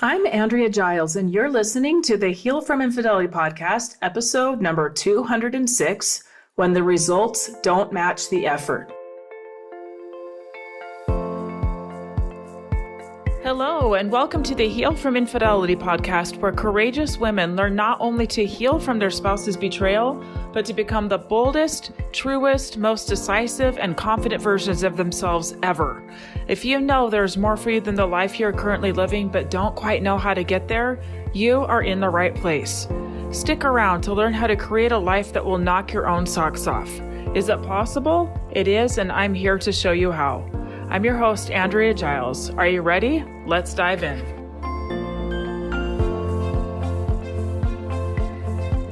I'm Andrea Giles, and you're listening to the Heal from Infidelity podcast, episode number 206, When the Results Don't Match the Effort. Hello, and welcome to the Heal from Infidelity podcast, where courageous women learn not only to heal from their spouse's betrayal, but to become the boldest, truest, most decisive, and confident versions of themselves ever. If you know there's more for you than the life you're currently living, but don't quite know how to get there, you are in the right place. Stick around to learn how to create a life that will knock your own socks off. Is it possible? It is, and I'm here to show you how. I'm your host, Andrea Giles. Are you ready? Let's dive in.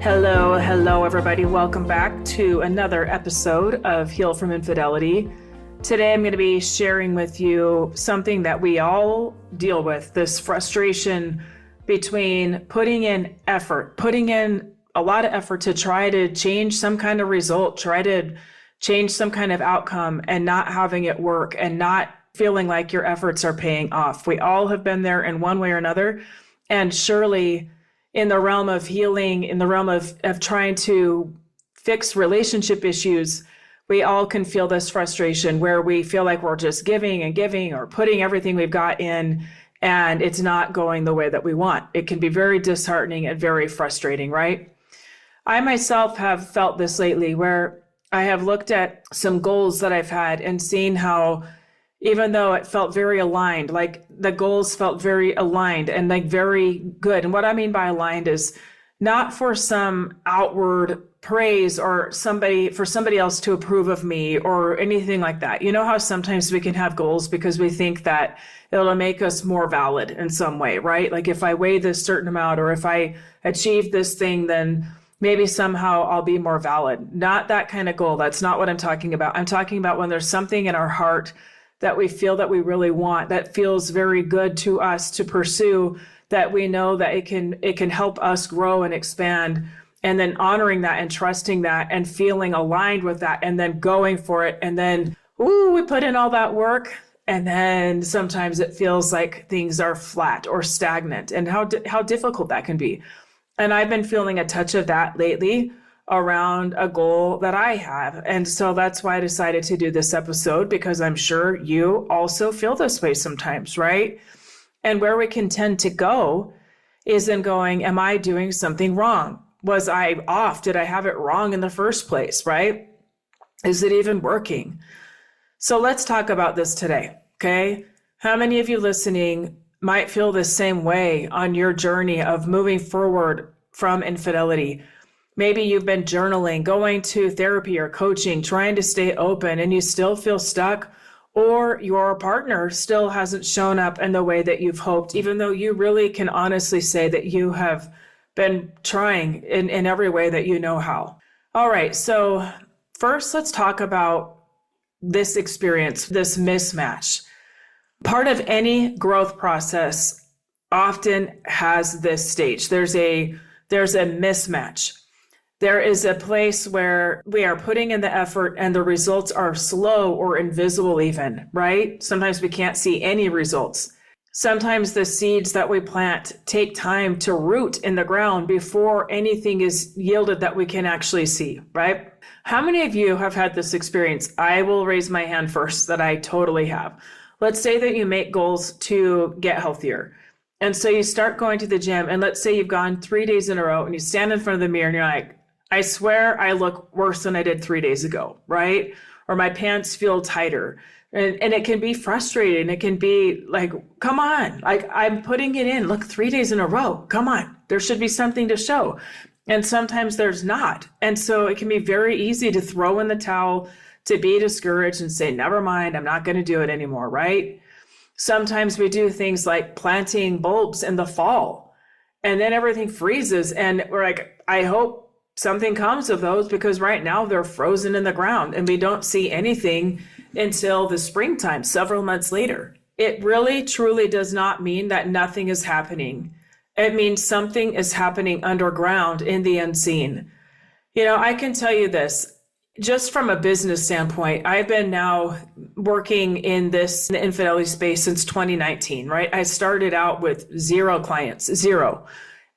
Hello, everybody. Welcome back to another episode of Heal from Infidelity. Today, I'm going to be sharing with you something that we all deal with, this frustration between putting in a lot of effort to try to change some kind of result, try to change some kind of outcome, and not having it work and not feeling like your efforts are paying off. We all have been there in one way or another. And surely in the realm of healing, in the realm of trying to fix relationship issues, we all can feel this frustration where we feel like we're just giving and giving or putting everything we've got in, and it's not going the way that we want. It can be very disheartening and very frustrating, right? I myself have felt this lately where I have looked at some goals that I've had and seen how, even though it felt very aligned, like the goals felt very aligned and like very good. And what I mean by aligned is not for some outward praise or for somebody else to approve of me or anything like that. You know how sometimes we can have goals because we think that it'll make us more valid in some way, right? Like if I weigh this certain amount or if I achieve this thing, then maybe somehow I'll be more valid. Not that kind of goal. That's not what I'm talking about. I'm talking about when there's something in our heart that we feel that we really want, that feels very good to us to pursue, that we know that it can help us grow and expand, and then honoring that and trusting that and feeling aligned with that and then going for it. And then, we put in all that work. And then sometimes it feels like things are flat or stagnant, and how difficult that can be. And I've been feeling a touch of that lately around a goal that I have. And so that's why I decided to do this episode, because I'm sure you also feel this way sometimes, right? And where we can tend to go is in going, am I doing something wrong? Was I off? Did I have it wrong in the first place, right? Is it even working? So let's talk about this today, okay? How many of you listening might feel the same way on your journey of moving forward from infidelity? Maybe you've been journaling, going to therapy or coaching, trying to stay open, and you still feel stuck, or your partner still hasn't shown up in the way that you've hoped, even though you really can honestly say that you have been trying in every way that you know how. All right, so first let's talk about this experience, this mismatch. Part of any growth process often has this stage. There's a mismatch. There is a place where we are putting in the effort and the results are slow or invisible even, right? Sometimes we can't see any results. Sometimes the seeds that we plant take time to root in the ground before anything is yielded that we can actually see, right? How many of you have had this experience? I will raise my hand first that I totally have. Let's say that you make goals to get healthier. And so you start going to the gym, and let's say you've gone 3 days in a row and you stand in front of the mirror and you're like, I swear I look worse than I did 3 days ago, right? Or my pants feel tighter. And it can be frustrating. It can be like, come on, like I'm putting it in. Look, 3 days in a row. Come on. There should be something to show. And sometimes there's not. And so it can be very easy to throw in the towel, to be discouraged and say, never mind, I'm not going to do it anymore, right? Sometimes we do things like planting bulbs in the fall, and then everything freezes, and we're like, I hope something comes of those, because right now they're frozen in the ground and we don't see anything until the springtime, several months later. It really, truly does not mean that nothing is happening. It means something is happening underground in the unseen. You know, I can tell you this. Just from a business standpoint, I've been now working in this infidelity space since 2019, right? I started out with 0 clients, 0.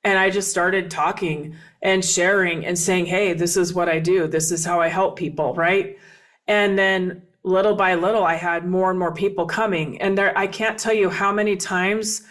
And I just started talking and sharing and saying, hey, this is what I do. This is how I help people, right? And then little by little, I had more and more people coming. And I can't tell you how many times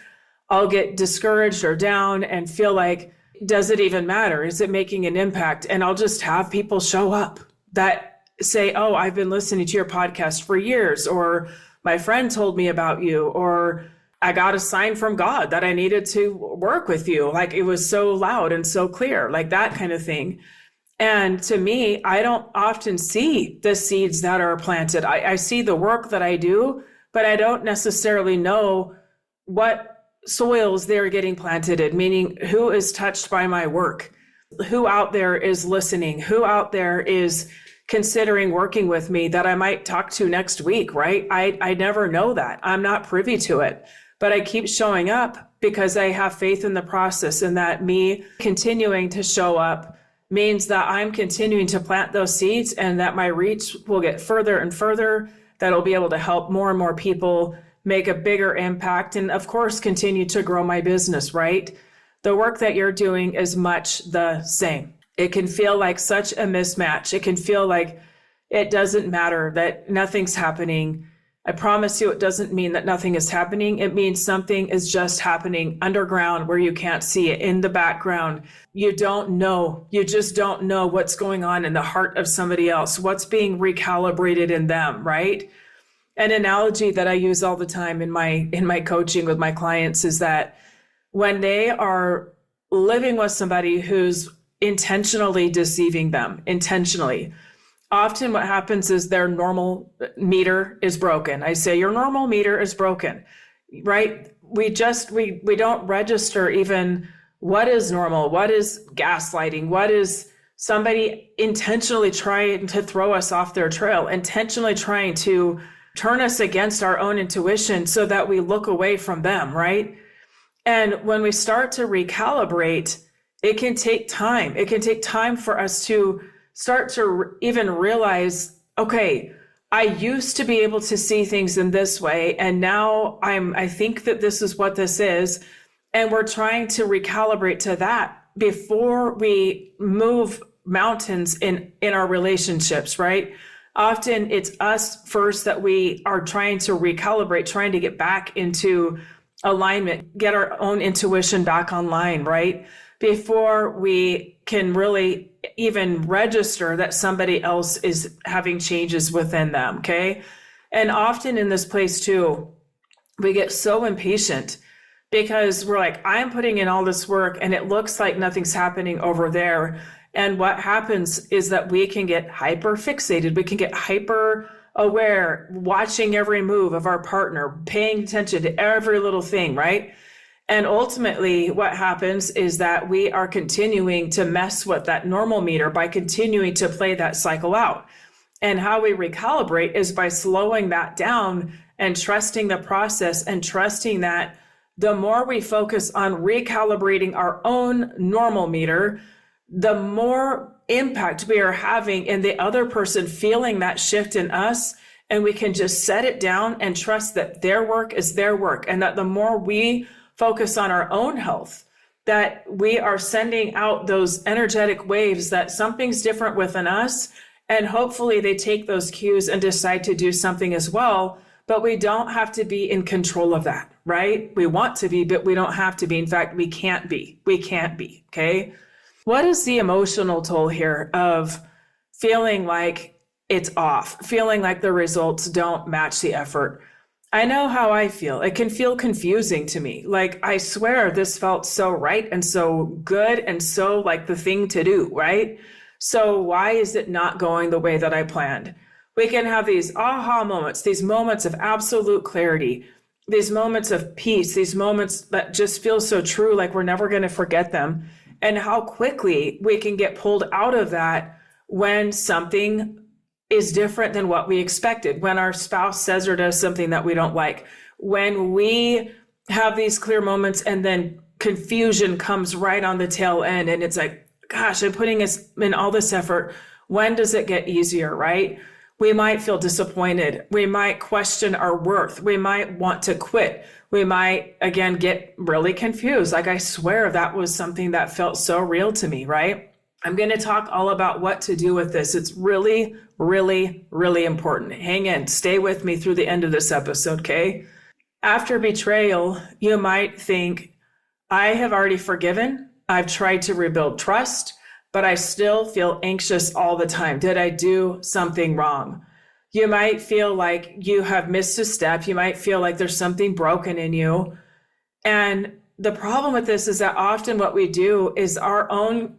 I'll get discouraged or down and feel like, does it even matter? Is it making an impact? And I'll just have people show up that say, oh, I've been listening to your podcast for years, or my friend told me about you, or I got a sign from God that I needed to work with you. Like it was so loud and so clear, like that kind of thing. And to me, I don't often see the seeds that are planted. I see the work that I do, but I don't necessarily know what soils they're getting planted in, meaning who is touched by my work, who out there is listening, who out there is considering working with me that I might talk to next week, right? I never know that. I'm not privy to it, but I keep showing up because I have faith in the process, and that me continuing to show up means that I'm continuing to plant those seeds and that my reach will get further and further, that I'll be able to help more and more people make a bigger impact, and of course, continue to grow my business, right? The work that you're doing is much the same. It can feel like such a mismatch. It can feel like it doesn't matter, that nothing's happening. I promise you, it doesn't mean that nothing is happening. It means something is just happening underground where you can't see it, in the background. You don't know. You just don't know what's going on in the heart of somebody else, what's being recalibrated in them, right? An analogy that I use all the time in my coaching with my clients is that when they are living with somebody who's intentionally deceiving them, often what happens is their normal meter is broken. I say, your normal meter is broken, right? We don't register even what is normal, what is gaslighting, what is somebody intentionally trying to throw us off their trail, intentionally trying to turn us against our own intuition so that we look away from them, right? And when we start to recalibrate, it can take time. It can take time for us to start to even realize, okay, I used to be able to see things in this way, and now I think that this is what this is. And we're trying to recalibrate to that before we move mountains in our relationships, right? Often it's us first that we are trying to recalibrate, trying to get back into alignment, get our own intuition back online, right? Before we can really even register that somebody else is having changes within them, okay? And often in this place too, we get so impatient because we're like, I'm putting in all this work and it looks like nothing's happening over there. And what happens is that we can get hyper fixated. We can get hyper aware, watching every move of our partner, paying attention to every little thing, right? And ultimately what happens is that we are continuing to mess with that normal meter by continuing to play that cycle out. And how we recalibrate is by slowing that down and trusting the process, and trusting that the more we focus on recalibrating our own normal meter, the more impact we are having in the other person feeling that shift in us. And we can just set it down and trust that their work is their work. And that the more we focus on our own health, that we are sending out those energetic waves that something's different within us. And hopefully they take those cues and decide to do something as well. But we don't have to be in control of that, right? We want to be, but we don't have to be. In fact, we can't be. We can't be, okay? What is the emotional toll here of feeling like it's off, feeling like the results don't match the effort? I know how I feel. It can feel confusing to me. Like, I swear this felt so right and so good and so like the thing to do, right? So why is it not going the way that I planned? We can have these aha moments, these moments of absolute clarity, these moments of peace, these moments that just feel so true, like we're never going to forget them. And how quickly we can get pulled out of that when something is different than what we expected, when our spouse says or does something that we don't like, when we have these clear moments and then confusion comes right on the tail end. And it's like, gosh, I'm putting in all this effort. When does it get easier, right? We might feel disappointed. We might question our worth. We might want to quit. We might, again, get really confused. Like, I swear that was something that felt so real to me, right? I'm going to talk all about what to do with this. It's really, really, really important. Hang in, stay with me through the end of this episode, okay? After betrayal, you might think, I have already forgiven. I've tried to rebuild trust, but I still feel anxious all the time. Did I do something wrong? You might feel like you have missed a step. You might feel like there's something broken in you. And the problem with this is that often what we do is our own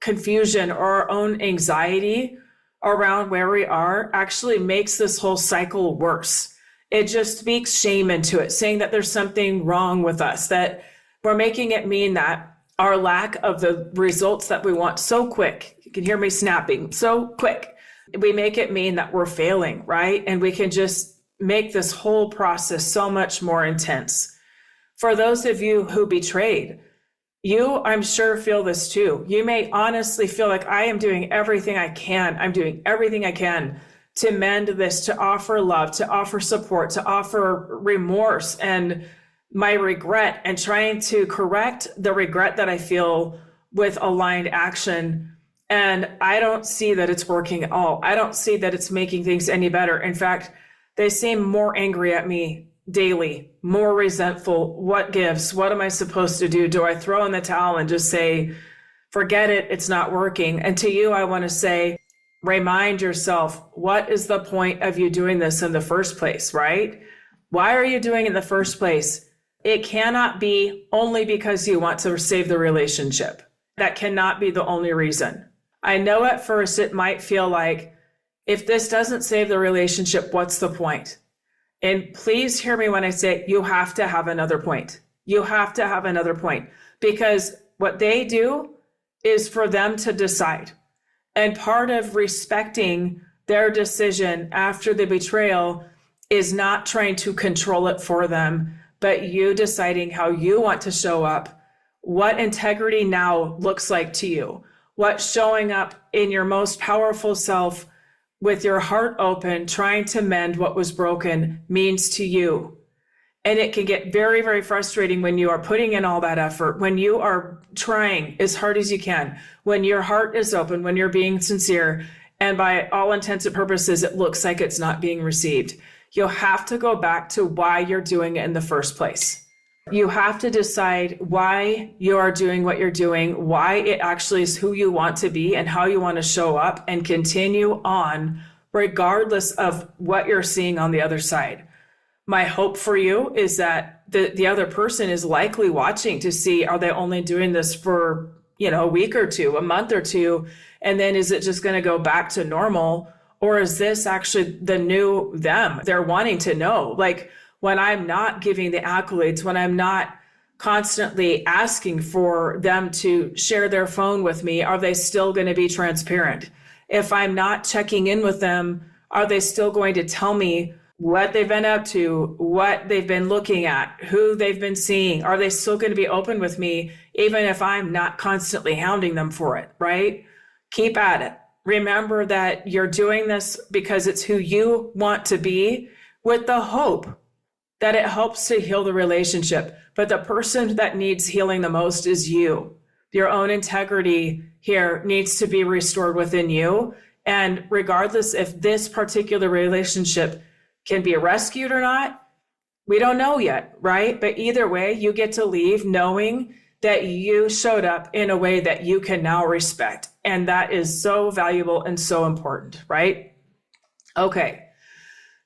confusion or our own anxiety around where we are actually makes this whole cycle worse. It just speaks shame into it, saying that there's something wrong with us, that we're making it mean that our lack of the results that we want so quick, you can hear me snapping, so quick, we make it mean that we're failing, right? And we can just make this whole process so much more intense. For those of you who betrayed, you, I'm sure, feel this too. You may honestly feel like I am doing everything I can. I'm doing everything I can to mend this, to offer love, to offer support, to offer remorse and my regret, and trying to correct the regret that I feel with aligned action. And I don't see that it's working at all. I don't see that it's making things any better. In fact, they seem more angry at me daily, more resentful. What gives? What am I supposed to do? Do I throw in the towel and just say, forget it, it's not working? And to you, I want to say, remind yourself, what is the point of you doing this in the first place, right? Why are you doing it in the first place? It cannot be only because you want to save the relationship. That cannot be the only reason. I know at first it might feel like, if this doesn't save the relationship, what's the point? And please hear me when I say you have to have another point. You have to have another point, because what they do is for them to decide. And part of respecting their decision after the betrayal is not trying to control it for them, but you deciding how you want to show up, what integrity now looks like to you, what showing up in your most powerful self with your heart open, trying to mend what was broken means to you. And it can get very, very frustrating when you are putting in all that effort, when you are trying as hard as you can, when your heart is open, when you're being sincere, and by all intents and purposes, it looks like it's not being received. You'll have to go back to why you're doing it in the first place. You have to decide why you are doing what you're doing, why it actually is who you want to be and how you want to show up, and continue on regardless of what you're seeing on the other side. My hope for you is that the other person is likely watching to see, are they only doing this for, a week or two, a month or two, and then is it just going to go back to normal? Or is this actually the new them? They're wanting to know, like, when I'm not giving the accolades, when I'm not constantly asking for them to share their phone with me, are they still going to be transparent? If I'm not checking in with them, are they still going to tell me what they've been up to, what they've been looking at, who they've been seeing? Are they still going to be open with me, even if I'm not constantly hounding them for it, right? Keep at it. Remember that you're doing this because it's who you want to be, with the hope that it helps to heal the relationship. But the person that needs healing the most is you. Your own integrity here needs to be restored within you. And regardless if this particular relationship can be rescued or not, we don't know yet, right? But either way, you get to leave knowing that you showed up in a way that you can now respect. And that is so valuable and so important, right? Okay.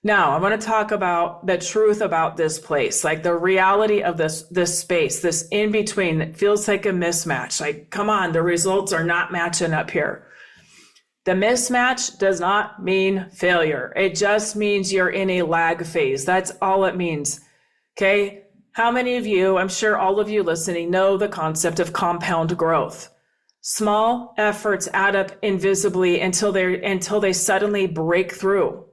Now, I want to talk about the truth about this place, like the reality of this space, this in between that feels like a mismatch. Like, come on, the results are not matching up here. The mismatch does not mean failure. It just means you're in a lag phase. That's all it means. Okay. How many of you, I'm sure all of you listening, know the concept of compound growth? Small efforts add up invisibly until they suddenly break through.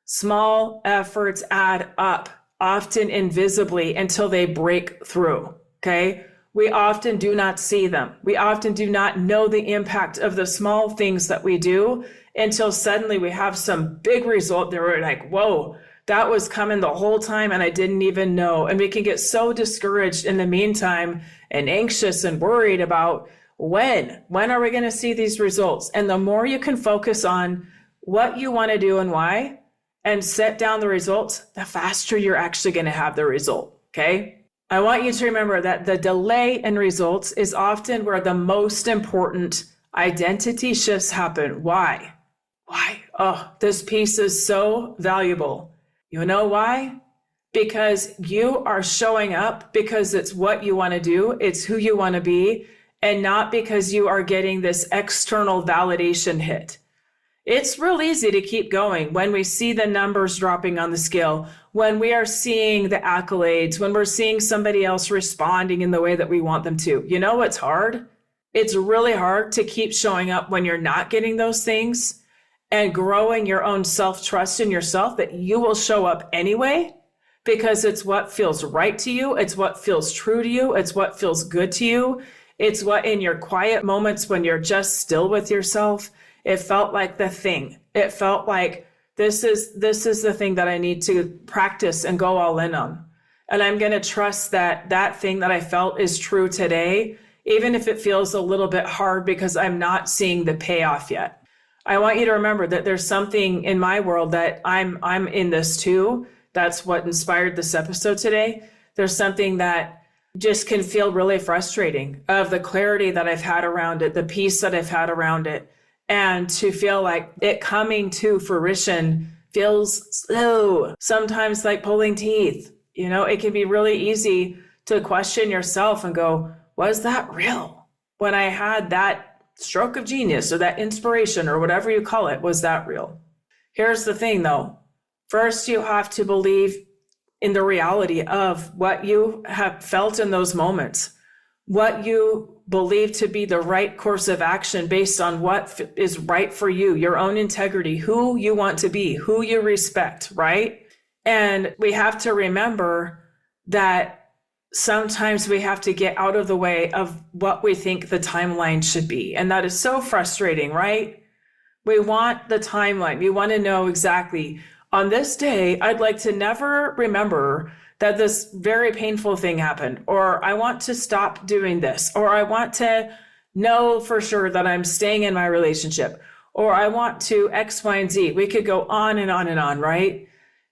Small efforts add up, often invisibly, until they break through. Okay. we often do not see them. We often do not know the impact of the small things that we do until suddenly we have some big result that we're like, whoa, that was coming the whole time and I didn't even know. And we can get so discouraged in the meantime and anxious and worried about when are we going to see these results? And the more you can focus on what you want to do and why and set down the results, the faster you're actually going to have the result. Okay. I want you to remember that the delay in results is often where the most important identity shifts happen. Why? Oh, this piece is so valuable. You know why? Because you are showing up because it's what you want to do. It's who you want to be, and not because you are getting this external validation hit. It's real easy to keep going when we see the numbers dropping on the scale, when we are seeing the accolades, when we're seeing somebody else responding in the way that we want them to. You know what's hard? It's really hard to keep showing up when you're not getting those things and growing your own self-trust in yourself that you will show up anyway because it's what feels right to you. It's what feels true to you. It's what feels good to you. It's what in your quiet moments when you're just still with yourself, it felt like the thing. It felt like this is the thing that I need to practice and go all in on. And I'm going to trust that that thing that I felt is true today, even if it feels a little bit hard because I'm not seeing the payoff yet. I want you to remember that there's something in my world that I'm in this too. That's what inspired this episode today. There's something that just can feel really frustrating of the clarity that I've had around it, the peace that I've had around it. And to feel like it coming to fruition feels slow, sometimes like pulling teeth. You know, it can be really easy to question yourself and go, was that real? When I had that stroke of genius or that inspiration or whatever you call it, was that real? Here's the thing though. First, you have to believe in the reality of what you have felt in those moments, what you believe to be the right course of action based on what is right for you, your own integrity, who you want to be, who you respect, right? And we have to remember that sometimes we have to get out of the way of what we think the timeline should be. And that is so frustrating, right? We want the timeline. We want to know exactly on this day, I'd like to never remember that this very painful thing happened, or I want to stop doing this, or I want to know for sure that I'm staying in my relationship, or I want to X, Y, and Z. We could go on and on and on, right?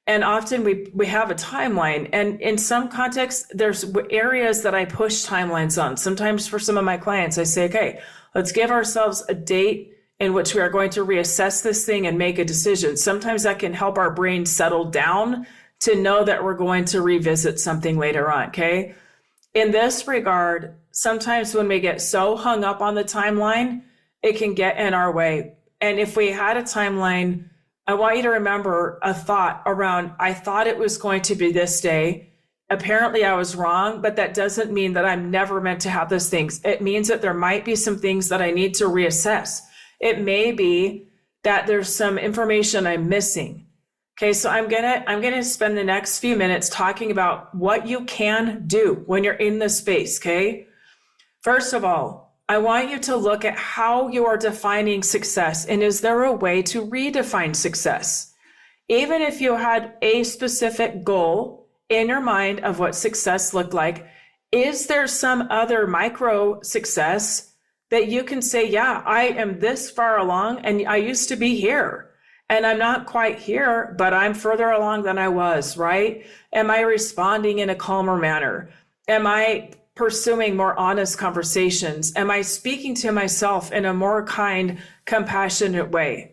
And often we have a timeline. And in some contexts, there's areas that I push timelines on. Sometimes for some of my clients, I say, okay, let's give ourselves a date in which we are going to reassess this thing and make a decision. Sometimes that can help our brain settle down to know that we're going to revisit something later on, okay? In this regard, sometimes when we get so hung up on the timeline, it can get in our way. And if we had a timeline, I want you to remember a thought around, I thought it was going to be this day. Apparently I was wrong, but that doesn't mean that I'm never meant to have those things. It means that there might be some things that I need to reassess. It may be that there's some information I'm missing. Okay, so I'm gonna spend the next few minutes talking about what you can do when you're in this space, okay? First of all, I want you to look at how you are defining success, and is there a way to redefine success? Even if you had a specific goal in your mind of what success looked like, is there some other micro success that you can say, yeah, I am this far along and I used to be here and I'm not quite here, but I'm further along than I was, right? Am I responding in a calmer manner? Am I pursuing more honest conversations? Am I speaking to myself in a more kind, compassionate way?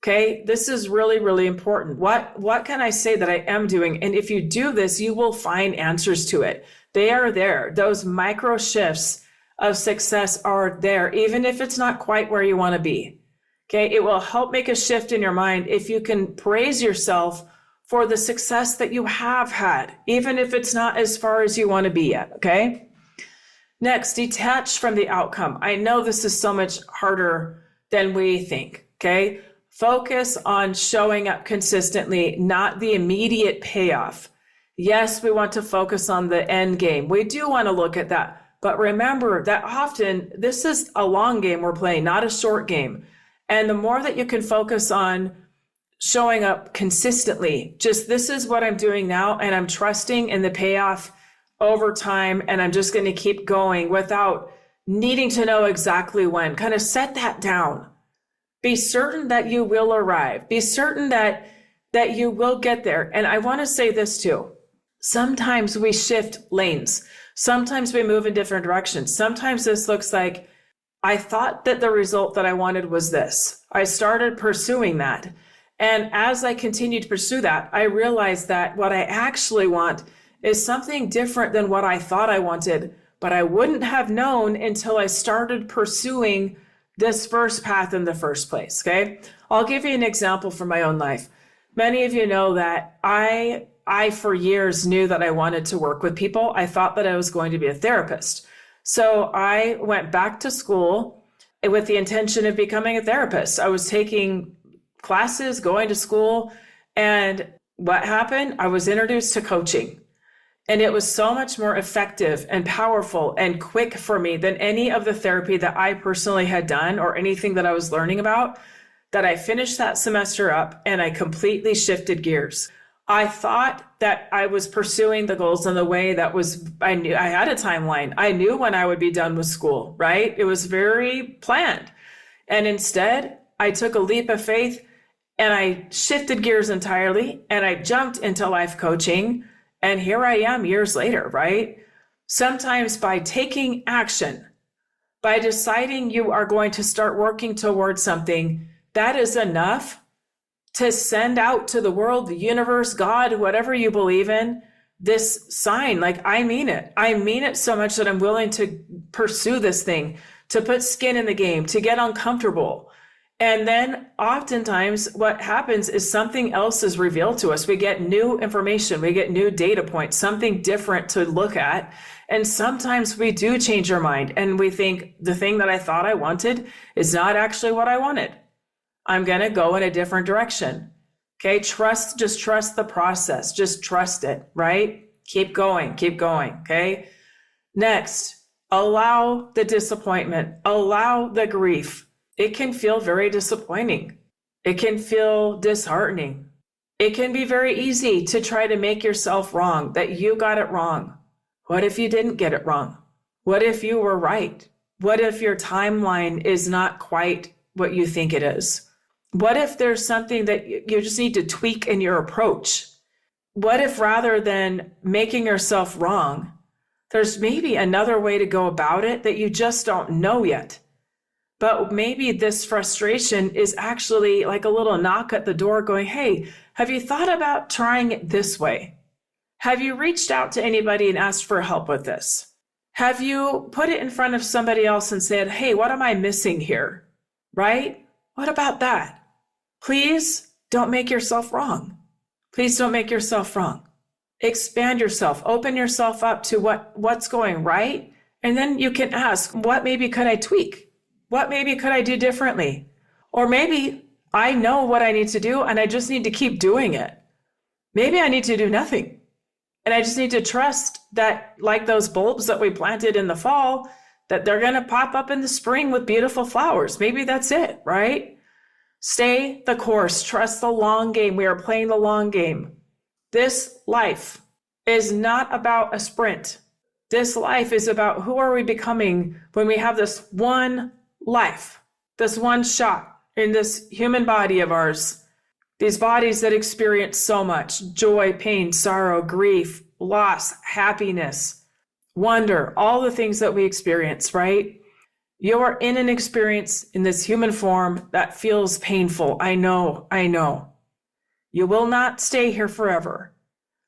Okay, this is really, really important. What can I say that I am doing? And if you do this, you will find answers to it. They are there. Those micro shifts of success are there, even if it's not quite where you want to be. Okay, it will help make a shift in your mind if you can praise yourself for the success that you have had, even if it's not as far as you want to be yet. Okay. Next, detach from the outcome. I know this is so much harder than we think. Okay. Focus on showing up consistently, not the immediate payoff. Yes, we want to focus on the end game. We do want to look at that, But remember that often this is a long game we're playing, not a short game. And the more that you can focus on showing up consistently, just this is what I'm doing now, and I'm trusting in the payoff over time, and I'm just going to keep going without needing to know exactly when. Kind of set that down. Be certain that you will arrive. Be certain that you will get there. And I want to say this too. Sometimes we shift lanes. Sometimes we move in different directions. Sometimes this looks like, I thought that the result that I wanted was this. I started pursuing that. And as I continued to pursue that, I realized that what I actually want is something different than what I thought I wanted, but I wouldn't have known until I started pursuing this first path in the first place, okay? I'll give you an example from my own life. Many of you know that I for years knew that I wanted to work with people. I thought that I was going to be a therapist. So I went back to school with the intention of becoming a therapist. I was taking classes, going to school, and what happened? I was introduced to coaching. And it was so much more effective and powerful and quick for me than any of the therapy that I personally had done or anything that I was learning about, that I finished that semester up and I completely shifted gears. I thought that I was pursuing the goals in the way that was, I knew I had a timeline. I knew when I would be done with school, right? It was very planned. And instead, I took a leap of faith and I shifted gears entirely and I jumped into life coaching. And here I am years later, right? Sometimes by taking action, by deciding you are going to start working towards something, that is enough to send out to the world, the universe, God, whatever you believe in, this sign. Like, I mean it. I mean it so much that I'm willing to pursue this thing, to put skin in the game, to get uncomfortable. And then oftentimes what happens is something else is revealed to us. We get new information, we get new data points, something different to look at. And sometimes we do change our mind and we think the thing that I thought I wanted is not actually what I wanted. I'm going to go in a different direction. Okay. Just trust the process. Just trust it, right? Keep going. Okay. Next, allow the disappointment, allow the grief. It can feel very disappointing. It can feel disheartening. It can be very easy to try to make yourself wrong, that you got it wrong. What if you didn't get it wrong? What if you were right? What if your timeline is not quite what you think it is? What if there's something that you just need to tweak in your approach? What if rather than making yourself wrong, there's maybe another way to go about it that you just don't know yet? But maybe this frustration is actually like a little knock at the door going, hey, have you thought about trying it this way? Have you reached out to anybody and asked for help with this? Have you put it in front of somebody else and said, hey, what am I missing here? Right? What about that? Please don't make yourself wrong. Please don't make yourself wrong. Expand yourself, open yourself up to what's going right. And then you can ask, what maybe could I tweak? What maybe could I do differently? Or maybe I know what I need to do and I just need to keep doing it. Maybe I need to do nothing. And I just need to trust that, like those bulbs that we planted in the fall, that they're going to pop up in the spring with beautiful flowers. Maybe that's it, right? Stay the course. Trust the long game. We are playing the long game. This life is not about a sprint. This life is about who are we becoming when we have this one life, this one shot in this human body of ours, these bodies that experience so much joy, pain, sorrow, grief, loss, happiness, wonder, all the things that we experience, right? You are in an experience in this human form that feels painful. I know. You will not stay here forever.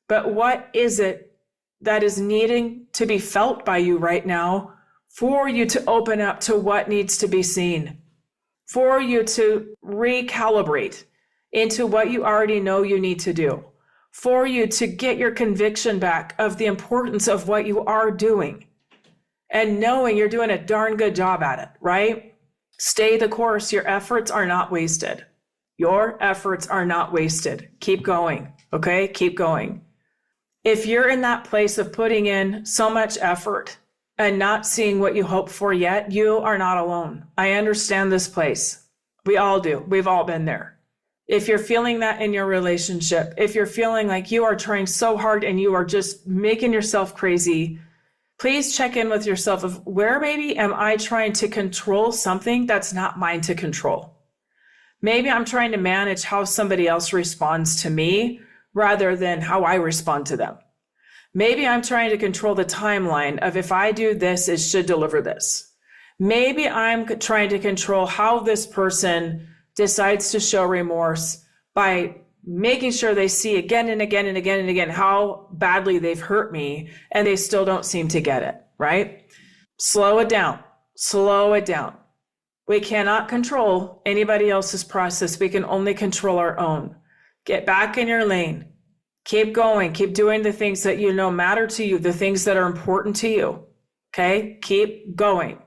But what is it that is needing to be felt by you right now for you to open up to what needs to be seen, for you to recalibrate into what you already know you need to do, for you to get your conviction back of the importance of what you are doing and knowing you're doing a darn good job at it, right? Stay the course. Your efforts are not wasted. Your efforts are not wasted. Keep going, okay? Keep going. If you're in that place of putting in so much effort and not seeing what you hope for yet, you are not alone. I understand this place. We all do. We've all been there. If you're feeling that in your relationship, if you're feeling like you are trying so hard and you are just making yourself crazy, please check in with yourself of where maybe am I trying to control something that's not mine to control. Maybe I'm trying to manage how somebody else responds to me rather than how I respond to them. Maybe I'm trying to control the timeline of if I do this, it should deliver this. Maybe I'm trying to control how this person decides to show remorse by making sure they see again and again and again and again how badly they've hurt me and they still don't seem to get it, right? Slow it down. Slow it down. We cannot control anybody else's process. We can only control our own. Get back in your lane. Keep going. Keep doing the things that you know matter to you, the things that are important to you. Okay? Keep going.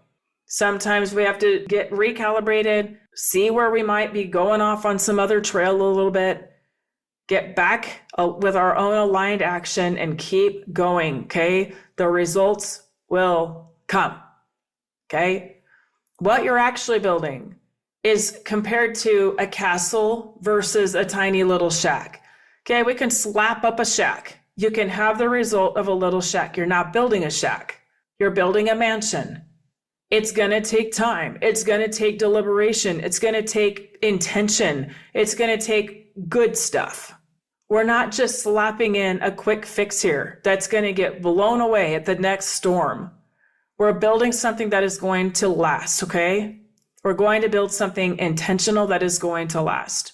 Sometimes we have to get recalibrated, see where we might be going off on some other trail a little bit, get back with our own aligned action and keep going. Okay? The results will come. Okay? What you're actually building is compared to a castle versus a tiny little shack. Okay, we can slap up a shack. You can have the result of a little shack. You're not building a shack. You're building a mansion. It's going to take time. It's going to take deliberation. It's going to take intention. It's going to take good stuff. We're not just slapping in a quick fix here that's going to get blown away at the next storm. We're building something that is going to last, okay? We're going to build something intentional that is going to last.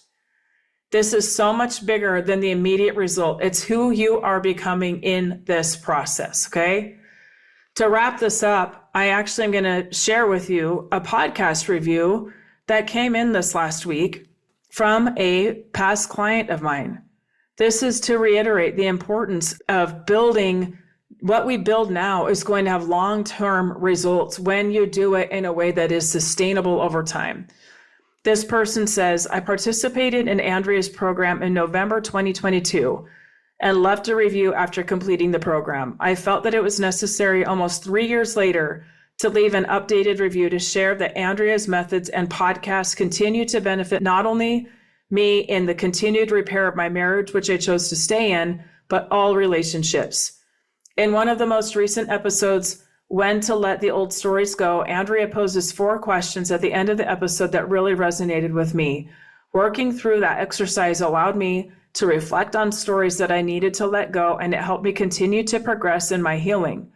This is so much bigger than the immediate result. It's who you are becoming in this process, okay? To wrap this up, I actually am going to share with you a podcast review that came in this last week from a past client of mine. This is to reiterate the importance of building. What we build now is going to have long-term results when you do it in a way that is sustainable over time. This person says, I participated in Andrea's program in November 2022 and left a review after completing the program. I felt that it was necessary almost 3 years later to leave an updated review to share that Andrea's methods and podcasts continue to benefit not only me in the continued repair of my marriage, which I chose to stay in, but all relationships. In one of the most recent episodes, When to Let the Old Stories Go, Andrea poses 4 questions at the end of the episode that really resonated with me. Working through that exercise allowed me to reflect on stories that I needed to let go, and it helped me continue to progress in my healing.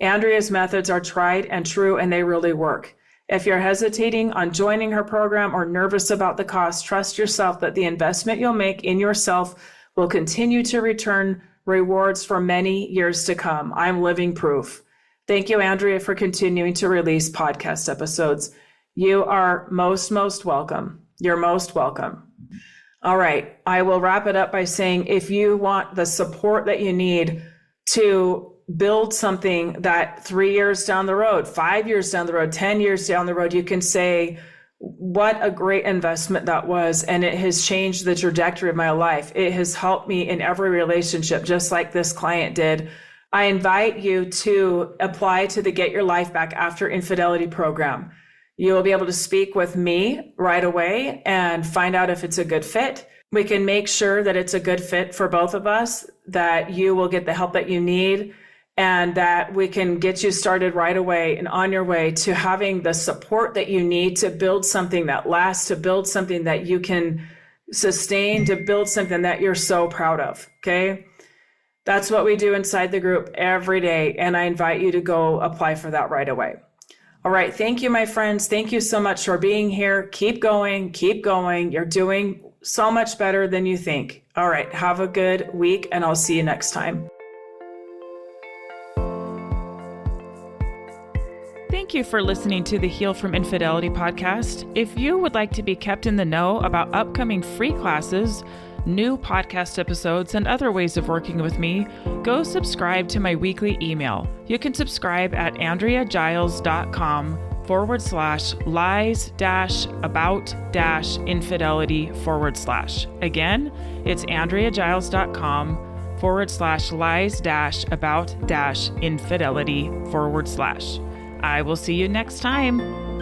Andrea's methods are tried and true, and they really work. If you're hesitating on joining her program or nervous about the cost, trust yourself that the investment you'll make in yourself will continue to return rewards for many years to come. I'm living proof. Thank you, Andrea, for continuing to release podcast episodes. You are most welcome. You're most welcome. All right. I will wrap it up by saying if you want the support that you need to build something that 3 years down the road, 5 years down the road, 10 years down the road, you can say, what a great investment that was. And it has changed the trajectory of my life. It has helped me in every relationship, just like this client did. I invite you to apply to the Get Your Life Back After Infidelity program. You will be able to speak with me right away and find out if it's a good fit. We can make sure that it's a good fit for both of us, that you will get the help that you need, and that we can get you started right away and on your way to having the support that you need to build something that lasts, to build something that you can sustain, to build something that you're so proud of, okay? That's what we do inside the group every day, and I invite you to go apply for that right away. All right, thank you, my friends. Thank you so much for being here. Keep going, keep going. You're doing so much better than you think. All right, have a good week, and I'll see you next time. Thank you for listening to the Heal from Infidelity podcast. If you would like to be kept in the know about upcoming free classes, new podcast episodes, and other ways of working with me, go subscribe to my weekly email. You can subscribe at AndreaGiles.com/lies-about-infidelity/. Again, it's AndreaGiles.com lies-about-infidelity /. I will see you next time.